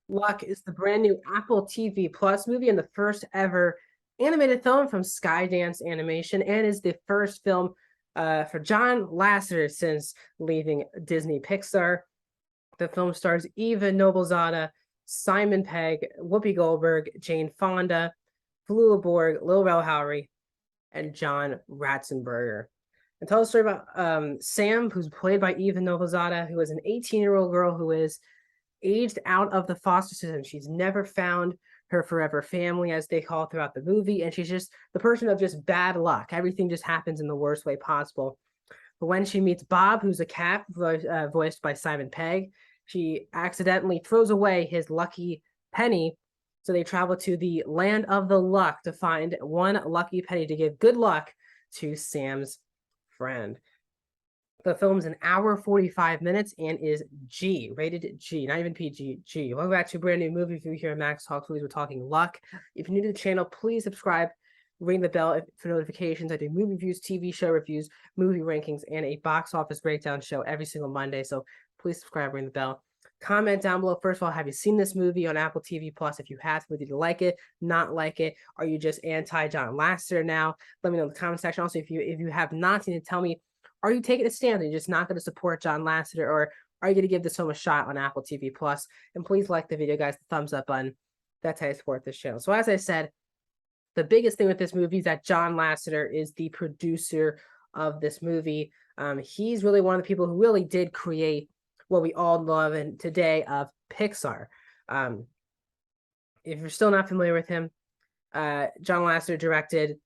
Luck is the brand new Apple TV Plus movie and the first ever animated film from Skydance Animation, and is the first film for John Lasseter since leaving Disney Pixar. The film stars Eva Noblezada, Simon Pegg, Whoopi Goldberg, Jane Fonda, Flula Borg, Lil Rel Howery, and John Ratzenberger. And tell the story about Sam, who's played by Eva Noblezada, who is an 18-year-old girl who is aged out of the foster system. She's never found her forever family, as they call throughout the movie, and she's just the person of just bad luck. Everything just happens in the worst way possible. But when she meets Bob, who's a cat voiced by Simon Pegg, she accidentally throws away his lucky penny. So they travel to the land of the luck to find one lucky penny to give good luck to Sam's friend. The film's an hour 45 minutes and is rated G, not even PG. G. Welcome back to a brand new movie review here at Max Talks Movies. We're talking luck. If you're new to the channel, please subscribe, ring the bell for notifications. I do movie reviews, TV show reviews, movie rankings, and a box office breakdown show every single Monday. So please subscribe, ring the bell. Comment down below. First of all, have you seen this movie on Apple TV Plus? If you have, did you like it, not like it? Are you just anti John Lasseter now? Let me know in the comment section. Also, if you have not seen it, tell me, are you taking a stand and you're just not going to support John Lasseter, or are you going to give this film a shot on Apple TV Plus? And please like the video, guys, the thumbs up button. That's how you support this channel. So as I said, the biggest thing with this movie is that John Lasseter is the producer of this movie. He's really one of the people who really did create what we all love and today of Pixar. If you're still not familiar with him, John Lasseter directed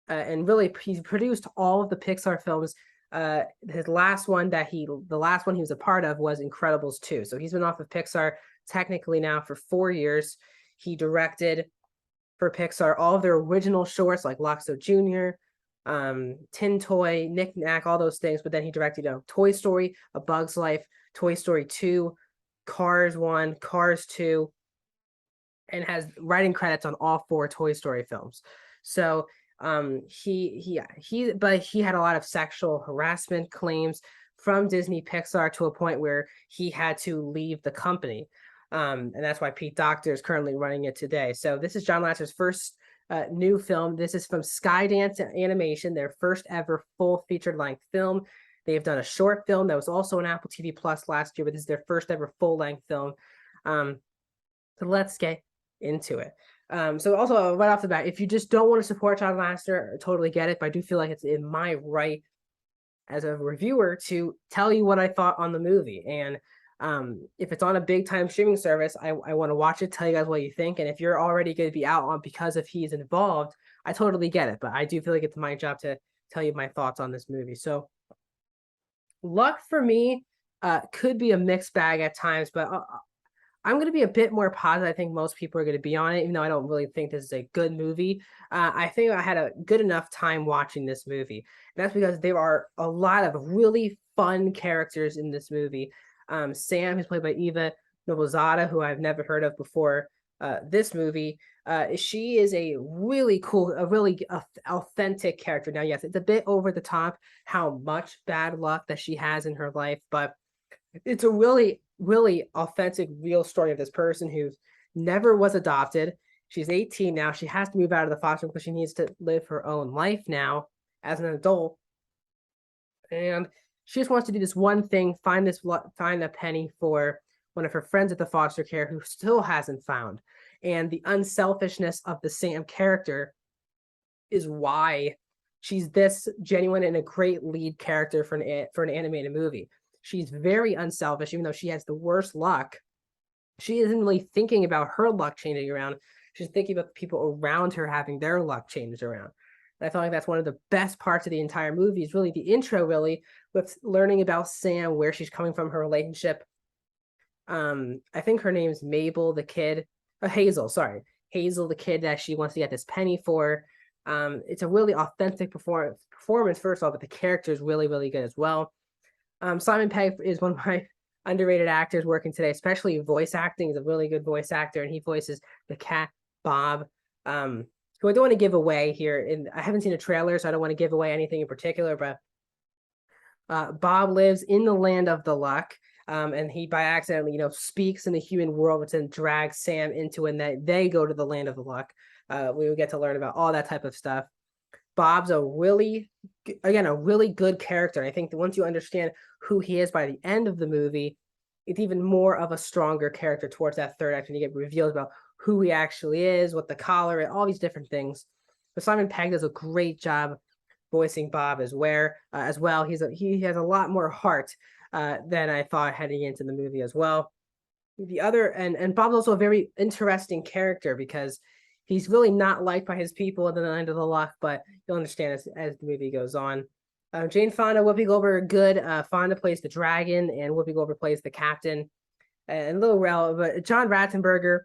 and really he's produced all of the Pixar films. The last one he was a part of was Incredibles 2. So he's been off of Pixar technically now for 4 years. He directed for Pixar all of their original shorts like Loxo Jr., Tin Toy, Knick Knack, all those things. But then he directed, Toy Story, A Bug's Life, Toy Story 2, Cars 1, Cars 2, and has writing credits on all 4 Toy Story films. So he had a lot of sexual harassment claims from Disney Pixar to a point where he had to leave the company. And that's why Pete Docter is currently running it today. So this is John Lasseter's first new film. This is from Skydance Animation, their first ever full featured-length film. They have done a short film that was also on Apple TV Plus last year, but this is their first ever full-length film. So let's get into it. So also right off the bat, if you just don't want to support John Lasseter, I totally get it, but I do feel like it's in my right as a reviewer to tell you what I thought on the movie. And if it's on a big time streaming service, I want to watch it, tell you guys what you think. And if you're already going to be out on because of he's involved, I totally get it. But I do feel like it's my job to tell you my thoughts on this movie. So luck for me could be a mixed bag at times, but I'm going to be a bit more positive. I think most people are going to be on it, even though I don't really think this is a good movie. I think I had a good enough time watching this movie. And that's because there are a lot of really fun characters in this movie. Sam, who's played by Eva Noblezada, who I've never heard of before this movie. She is a really cool, a really authentic character. Now, yes, it's a bit over the top how much bad luck that she has in her life, but it's a really authentic, real story of this person who never was adopted. She's 18 now. She has to move out of the foster home because she needs to live her own life now as an adult. And she just wants to do this one thing, find a penny for one of her friends at the foster care who still hasn't found. And the unselfishness of the Sam character is why she's this genuine and a great lead character for an animated movie. She's very unselfish, even though she has the worst luck. She isn't really thinking about her luck changing around. She's thinking about the people around her having their luck changed around. And I feel like that's one of the best parts of the entire movie is really the intro, really, with learning about Sam, where she's coming from, her relationship. I think her name's Mabel, the kid. Hazel, sorry. Hazel, the kid that she wants to get this penny for. It's a really authentic performance, first of all, but the character is really good as well. Simon Pegg is one of my underrated actors working today, especially voice acting. He's a really good voice actor, and he voices the cat Bob, who I don't want to give away here. And I haven't seen a trailer, so I don't want to give away anything in particular, but Bob lives in the land of the luck. And he by accident, speaks in the human world, which then drags Sam into it, and that they go to the land of the luck. We would get to learn about all that type of stuff. Bob's a really good character. I think that once you understand who he is by the end of the movie, it's even more of a stronger character towards that third act, and you get revealed about who he actually is, what the collar, and all these different things. But Simon Pegg does a great job voicing Bob as well. He has a lot more heart than I thought heading into the movie as well. The other and Bob's also a very interesting character because he's really not liked by his people at the end of the luck, but you'll understand as the movie goes on. Jane Fonda, Whoopi Goldberg, good. Fonda plays the dragon, and Whoopi Goldberg plays the captain. And a little relevant, but John Ratzenberger,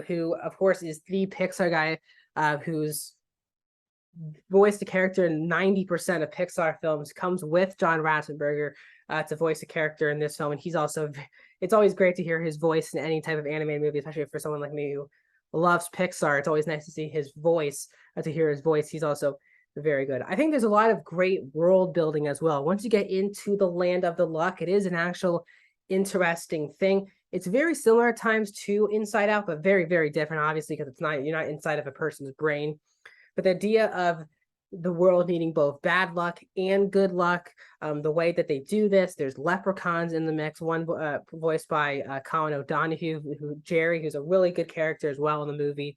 who of course is the Pixar guy, who's voiced the character in 90% of Pixar films, comes with John Ratzenberger to voice the character in this film, and it's always great to hear his voice in any type of animated movie, especially for someone like me who loves Pixar. It's always nice to see his voice, to hear his voice. He's also very good. I think there's a lot of great world building as well. Once you get into the land of the luck, it is an actual interesting thing. It's very similar at times to Inside Out, but very, very different, obviously, because you're not inside of a person's brain. But the idea of the world needing both bad luck and good luck, the way that they do this, there's leprechauns in the mix, one voiced by Colin O'Donoghue, Jerry, who's a really good character as well in the movie.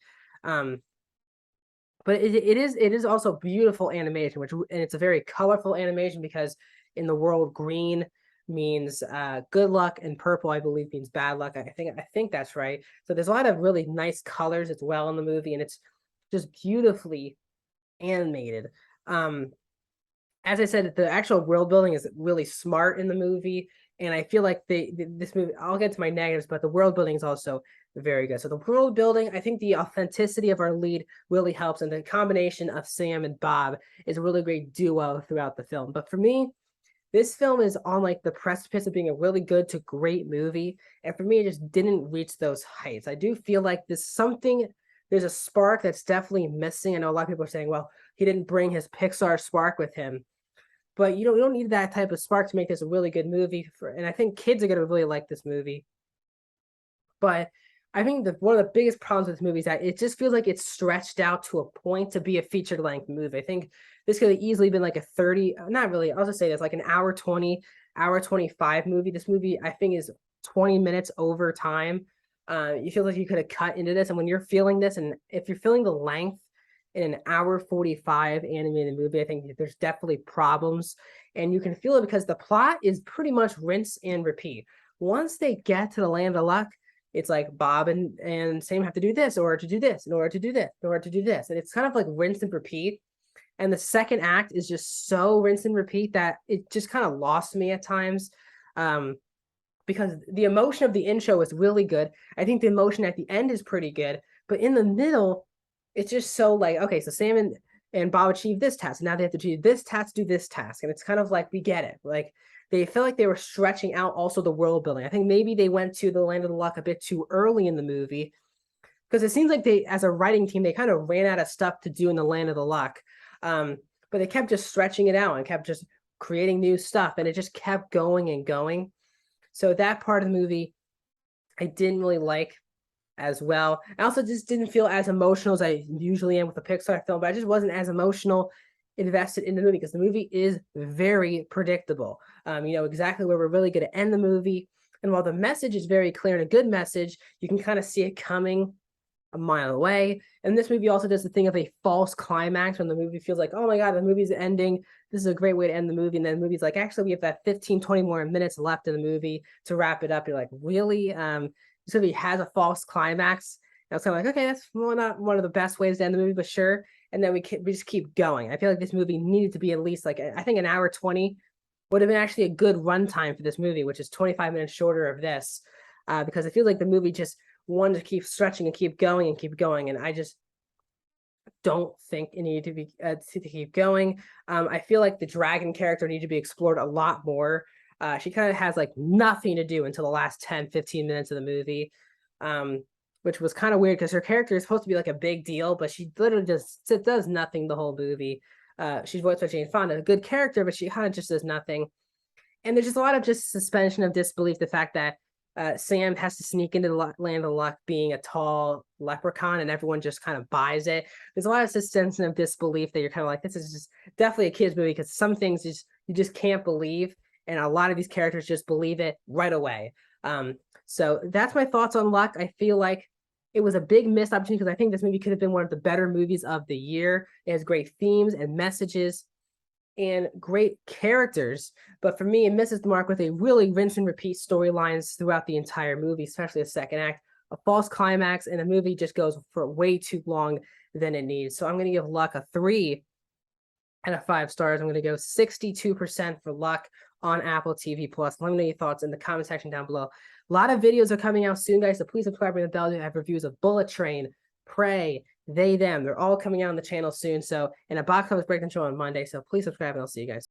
But it is also beautiful animation, and it's a very colorful animation because in the world, green means good luck, and purple, I believe, means bad luck. I think that's right. So there's a lot of really nice colors as well in the movie, and it's just beautifully animated. As I said, the actual world building is really smart in the movie, and I feel like this movie, I'll get to my negatives, but the world building is also very good. So the world building, I think the authenticity of our lead really helps, and the combination of Sam and Bob is a really great duo throughout the film. But for me, this film is on like the precipice of being a really good to great movie, and for me, it just didn't reach those heights. I do feel like there's a spark that's definitely missing. I know a lot of people are saying, well, he didn't bring his Pixar spark with him. But you don't need that type of spark to make this a really good movie. And I think kids are going to really like this movie. But I think one of the biggest problems with this movie is that it just feels like it's stretched out to a point to be a feature-length movie. I think this could have easily been like a 30, not really, I'll just say this, like an hour 20, hour 25 movie. This movie, I think, is 20 minutes over time. You feel like you could have cut into this, and when you're feeling this, and if you're feeling the length in an hour 45 animated movie, I think there's definitely problems, and you can feel it because the plot is pretty much rinse and repeat. Once they get to the land of luck, it's like Bob and Sam have to do this in order to do this, in order to do this, in order to do this, and it's kind of like rinse and repeat. And the second act is just so rinse and repeat that it just kind of lost me at times. Because the emotion of the intro is really good. I think the emotion at the end is pretty good, but in the middle, it's just so like, okay, so Sam and Bob achieved this task. Now they have to achieve this task, do this task. And it's kind of like, we get it. Like, they feel like they were stretching out also the world building. I think maybe they went to the land of the luck a bit too early in the movie, because it seems like they, as a writing team, they kind of ran out of stuff to do in the land of the luck. But they kept just stretching it out and kept just creating new stuff. And it just kept going and going. So that part of the movie, I didn't really like as well. I also just didn't feel as emotional as I usually am with a Pixar film, but I just wasn't as emotional invested in the movie because the movie is very predictable. You know exactly where we're really going to end the movie. And while the message is very clear and a good message, you can kind of see it coming a mile away. And this movie also does the thing of a false climax when the movie feels like, oh my God, the movie's ending. This is a great way to end the movie. And then the movie's like, actually, we have that 15, 20 more minutes left in the movie to wrap it up. You're like, really? This movie has a false climax. And I was kind of like, okay, that's not one of the best ways to end the movie, but sure. And then we just keep going. I feel like this movie needed to be at least like, I think an hour 20 would have been actually a good runtime for this movie, which is 25 minutes shorter of this, because I feel like the movie just wanted to keep stretching and keep going and keep going. And I just don't think it needed to be to keep going. I feel like the dragon character needed to be explored a lot more. She kind of has like nothing to do until the last 10, 15 minutes of the movie, which was kind of weird because her character is supposed to be like a big deal, but she literally just does nothing the whole movie. She's voiced by Jane Fonda, a good character, but she kind of just does nothing. And there's just a lot of just suspension of disbelief. The fact that Sam has to sneak into the land of luck being a tall leprechaun and everyone just kind of buys it. There's a lot of suspension of disbelief that you're kind of like, this is just definitely a kid's movie because some things you just can't believe. And a lot of these characters just believe it right away. So that's my thoughts on Luck. I feel like it was a big missed opportunity because I think this movie could have been one of the better movies of the year. It has great themes and messages and great characters. But for me, it misses the mark with a really rinse and repeat storylines throughout the entire movie, especially the second act, a false climax, and the movie just goes for way too long than it needs. So I'm going to give Luck a 3 out of 5 stars. I'm going to go 62% for Luck on Apple TV Plus. Let me know your thoughts in the comment section down below. A lot of videos are coming out soon, guys, so please subscribe to the bell. I have reviews of Bullet Train, Prey, They, Them. They're all coming out on the channel soon. So, and a box office breakdown show on Monday. So please subscribe and I'll see you guys.